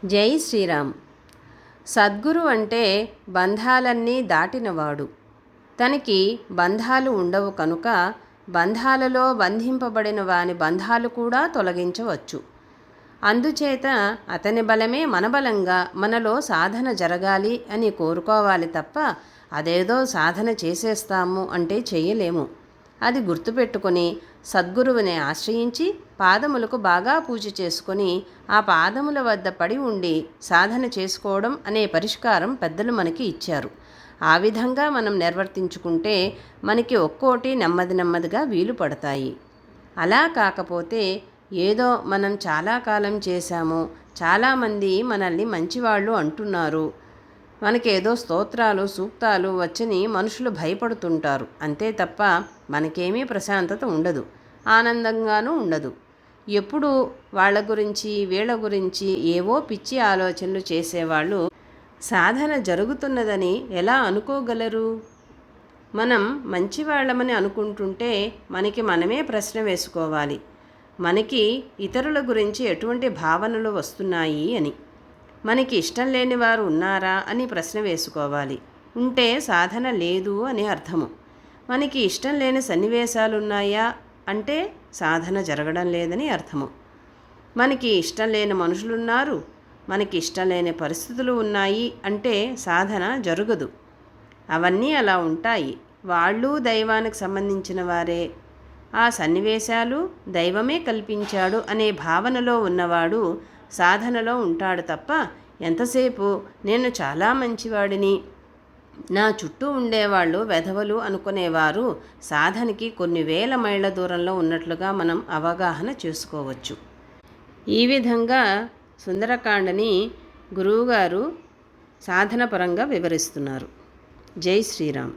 జై శ్రీరామ్. సద్గురు అంటే బంధాలన్నీ దాటినవాడు. తనకి బంధాలు ఉండవు కనుక బంధాలలో బంధింపబడిన వాని బంధాలు కూడా తొలగించవచ్చు. అందుచేత అతని బలమే మన బలంగా మనలో సాధన జరగాలి అని కోరుకోవాలి తప్ప అదేదో సాధన చేసేస్తాము అంటే చేయలేము. అది గుర్తుపెట్టుకొని సద్గురువుని ఆశ్రయించి పాదములకు బాగా పూజ చేసుకొని ఆ పాదముల వద్ద పడి ఉండి సాధన చేసుకోవడం అనే పరిష్కారం పెద్దలు మనకి ఇచ్చారు. ఆ విధంగా మనం నిర్వర్తించుకుంటే మనకి ఒక్కోటి నెమ్మది నెమ్మదిగా వీలు పడతాయి. అలా కాకపోతే ఏదో మనం చాలా కాలం చేశాము, చాలామంది మనల్ని మంచివాళ్ళు అంటున్నారు, మనకేదో స్తోత్రాలు సూక్తాలు వచ్చని మనుషులు భయపడుతుంటారు. అంతే తప్ప మనకేమీ ప్రశాంతత ఉండదు, ఆనందంగానూ ఉండదు. ఎప్పుడు వాళ్ళ గురించి వీళ్ళ గురించి ఏవో పిచ్చి ఆలోచనలు చేసేవాళ్ళు సాధన జరుగుతున్నదని ఎలా అనుకోగలరు? మనం మంచివాళ్ళమని అనుకుంటుంటే మనకి మనమే ప్రశ్న వేసుకోవాలి, మనకి ఇతరుల గురించి ఎటువంటి భావనలు వస్తున్నాయి అని. మనకి ఇష్టం లేని వారు ఉన్నారా అని ప్రశ్న వేసుకోవాలి. ఉంటే సాధన లేదు అని అర్థము. మనకి ఇష్టం లేని సన్నివేశాలు ఉన్నాయా అంటే సాధన జరగడం లేదని అర్థము. మనకి ఇష్టం లేని మనుషులున్నారు, మనకి ఇష్టం లేని పరిస్థితులు ఉన్నాయి అంటే సాధన జరగదు. అవన్నీ అలా ఉంటాయి, వాళ్ళు దైవానికి సంబంధించిన వారే. ఆ సన్నివేశాలు దైవమే కల్పించాడు అనే భావనలో ఉన్నవాడు సాధనలో ఉంటాడు తప్ప ఎంతసేపు నేను చాలా మంచివాడిని, నా చుట్టూ ఉండేవాళ్ళు వెధవలు అనుకునేవారు సాధనకి కొన్ని వేల మైళ్ళ దూరంలో ఉన్నట్లుగా మనం అవగాహన చేసుకోవచ్చు. ఈ విధంగా సుందరకాండని గురువుగారు సాధన పరంగా వివరిస్తున్నారు. జై శ్రీరామ్.